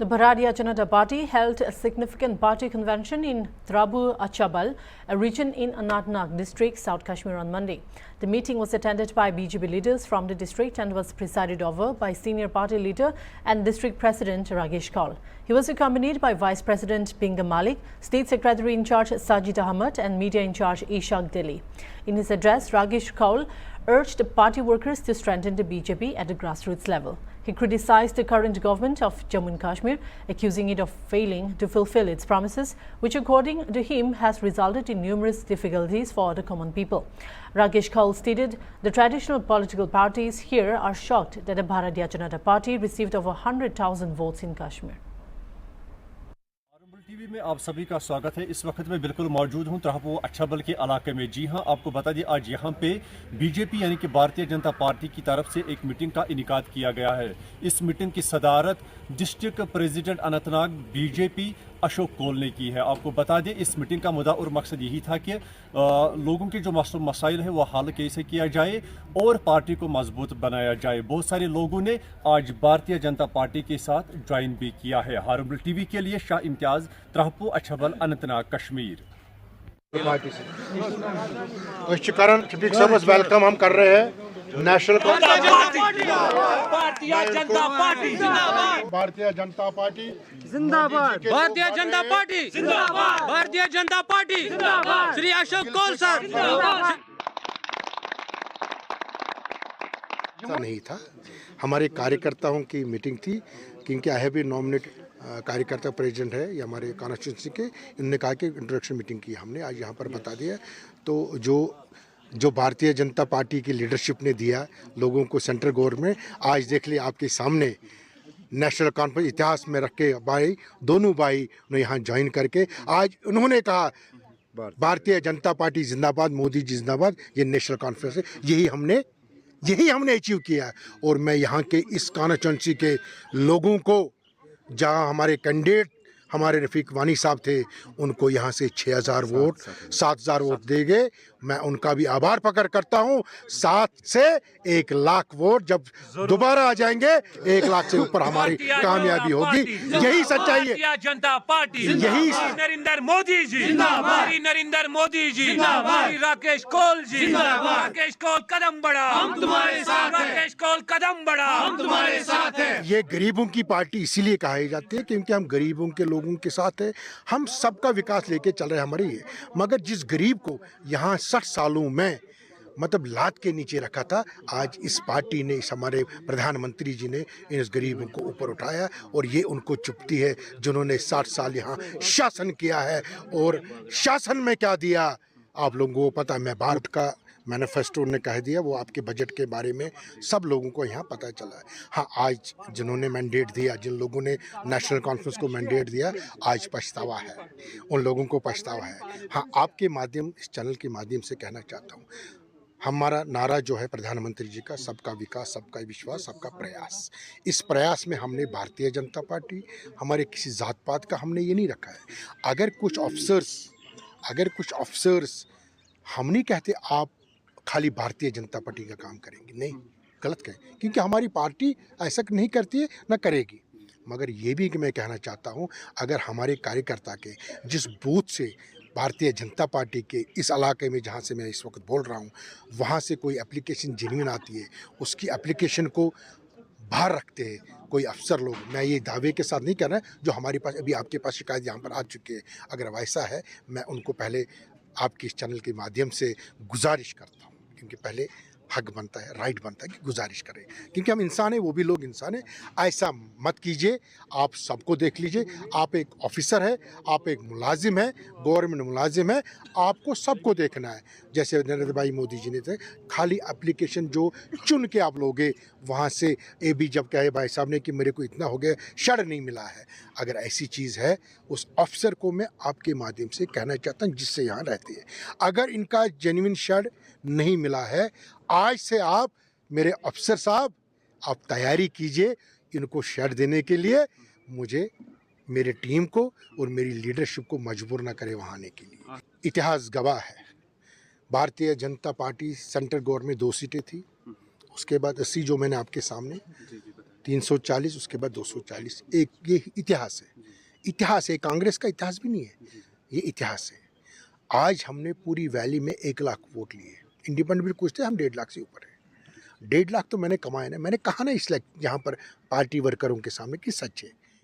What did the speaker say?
The Bharatiya Janata Party held a significant party convention in Trabu Achabal, a region in Anantnag district, South Kashmir on Monday. The meeting was attended by BJP leaders from the district and was presided over by senior party leader and district president Ragesh Kaul. He was accompanied by Vice President Pingam Malik, State Secretary in charge Sajid Ahmed and media in charge Ishaq Delhi. In his address, Ragesh Kaul urged party workers to strengthen the BJP at the grassroots level. He criticized the current government of Jammu and Kashmir, accusing it of failing to fulfill its promises, which according to him has resulted in numerous difficulties for the common people. Ragesh Kaul stated the traditional political parties here are shocked that the Bharatiya Janata Party received over 100,000 votes in Kashmir. TV में आप सभी का स्वागत है। इस वक्त मैं बिल्कुल मौजूद हूं त्रहपो अच्छाबल के इलाके में। जी हां, आपको बता दें आज यहां पे बीजेपी यानी कि भारतीय जनता पार्टी की तरफ से एक मीटिंग का इनेकाद किया गया है। इस मीटिंग की सदारत district president Anantnag BJP Ashok Kaul ने की है। आपको बता दें इस मीटिंग का मुद्दा और मकसद यही था कि लोगों के जो मसाइल है वो हल कैसे किया जाए और पार्टी को मजबूत बनाया जाए। बहुत सारे लोगों ने आज भारतीय जनता पार्टी के साथ ज्वाइन भी किया है। हारूमल टीवी के लिए शाह इम्तियाज, त्रहपो अच्छाबल, अनंतनाग, कश्मीर। वेलकम हम कर रहे हैं नेशनल भारतीय जनता पार्टी जिंदाबाद, भारतीय जनता पार्टी जिंदाबाद, भारतीय जनता पार्टी जिंदाबाद, भारतीय जनता पार्टी जिंदाबाद, श्री अशोक कौल सर जिंदाबाद। ऐसा नहीं था, हमारे कार्यकर्ताओं की मीटिंग थी क्योंकि आई हैव बीन नॉमिनेट कार्यकर्ता प्रेसिडेंट है ये हमारे कॉन्स्टिट्यूंसी के। इन्होंने कहा कि इंट्रोडक्शन मीटिंग की हमने आज यहाँ पर बता दिया। तो जो भारतीय जनता पार्टी की लीडरशिप ने दिया लोगों को सेंट्रल गवर्नमेंट, आज देख लिया आपके सामने नेशनल कॉन्फ्रेंस इतिहास में रख के दोनों भाई ने यहाँ ज्वाइन करके आज उन्होंने कहा भारतीय जनता पार्टी जिंदाबाद, मोदी जी जिंदाबाद। ये नेशनल कॉन्फ्रेंस है, यही हमने अचीव किया। और मैं यहाँ के इस कॉन्स्टिट्यूंसी के लोगों को, जहाँ हमारे कैंडिडेट हमारे रफ़ीक वानी साहब थे, उनको यहाँ से 6,000 वोट 7,000 वोट देंगे। मैं उनका भी आभार प्रकट करता हूँ। 7 से 1 लाख वोट जब दोबारा आ जाएंगे, 1 लाख से ऊपर हमारी कामयाबी होगी। यही सच्चाई है। भारतीय जनता पार्टी यही नरेंद्र मोदी जी जिंदाबाद, नरेंद्र मोदी जी जिंदाबाद, राकेश कौल जी जिंदाबाद, राकेश कौल कदम बढ़ा, हम तुम्हारे साथ हैं, राकेश कौल कदम बढ़ा, हम तुम्हारे साथ हैं। ये गरीबों की पार्टी इसीलिए कही जाती है क्योंकि हम गरीबों के लोगों के साथ है। हम सबका विकास लेके चल रहे हमारे ये। मगर जिस गरीब को यहाँ 60 सालों में मतलब लात के नीचे रखा था, आज इस पार्टी ने, इस हमारे प्रधानमंत्री जी ने इस गरीबों को ऊपर उठाया। और ये उनको चुभती है जिन्होंने 60 साल यहाँ शासन किया है। और शासन में क्या दिया आप लोगों को पता है। मैं भारत का मैनिफेस्टो ने कह दिया, वो आपके बजट के बारे में सब लोगों को यहाँ पता चला है। हाँ, आज जिन्होंने मैंडेट दिया, जिन लोगों ने नेशनल कॉन्फ्रेंस को मैंडेट दिया, आज पछतावा है, उन लोगों को पछतावा है। हाँ, आपके माध्यम, इस चैनल के माध्यम से कहना चाहता हूँ, हमारा नारा जो है प्रधानमंत्री जी का, सबका विकास, सबका विश्वास, सबका प्रयास। इस प्रयास में हमने भारतीय जनता पार्टी, हमारे किसी जात पात का हमने ये नहीं रखा है। अगर कुछ ऑफिसर्स हम नहीं कहते आप खाली भारतीय जनता पार्टी का काम करेंगे, नहीं, गलत कहें, क्योंकि हमारी पार्टी ऐसा नहीं करती है, ना करेगी। मगर ये भी कि मैं कहना चाहता हूँ, अगर हमारे कार्यकर्ता के जिस बूथ से भारतीय जनता पार्टी के इस इलाके में जहाँ से मैं इस वक्त बोल रहा हूँ, वहाँ से कोई एप्लीकेशन जेन्युइन आती है, उसकी एप्लीकेशन को बाहर रखते हैं कोई अफसर लोग। मैं ये दावे के साथ नहीं कह रहा, जो हमारे पास अभी आपके पास शिकायत यहाँ पर आ चुकी है, अगर वैसा है, मैं उनको पहले आपके इस चैनल के माध्यम से गुजारिश करता हूँ, क्योंकि पहले हक बनता है, राइट बनता है कि गुजारिश करें, क्योंकि हम इंसान हैं, वो भी लोग इंसान हैं। ऐसा मत कीजिए। आप सबको देख लीजिए, आप एक ऑफिसर है, आप एक मुलाजिम है, गवर्नमेंट मुलाजिम है, आपको सबको देखना है। जैसे नरेंद्र भाई मोदी जी ने थे, खाली एप्लीकेशन जो चुन के आप लोगे, वहाँ से ये भी जब कहे भाई साहब ने कि मेरे को इतना हो गया, शड़ नहीं मिला है। अगर ऐसी चीज़ है, उस ऑफिसर को मैं आपके माध्यम से कहना चाहता हूँ जिससे यहाँ रहती है, अगर इनका जेन्युइन शड़ नहीं मिला है, आज से आप मेरे अफसर साहब, आप तैयारी कीजिए इनको शेयर देने के लिए। मुझे, मेरे टीम को और मेरी लीडरशिप को मजबूर ना करे वहाँ आने के लिए। इतिहास गवाह है, Bharatiya Janata party central government में 2 सीटें थी, उसके बाद 80 जो मैंने आपके सामने 340 उसके बाद 240, एक ये इतिहास है। इतिहास है, कांग्रेस का इतिहास भी नहीं है, ये इतिहास है। आज हमने पूरी वैली में 1 लाख वोट लिए, इंडिपेंडेंट भी कुछ थे, हम 1.5 लाख से ऊपर है। 1.5 लाख तो मैंने कमाए ना, मैंने कहा ना इसलिए यहाँ पर पार्टी वर्करों के सामने कि सच है।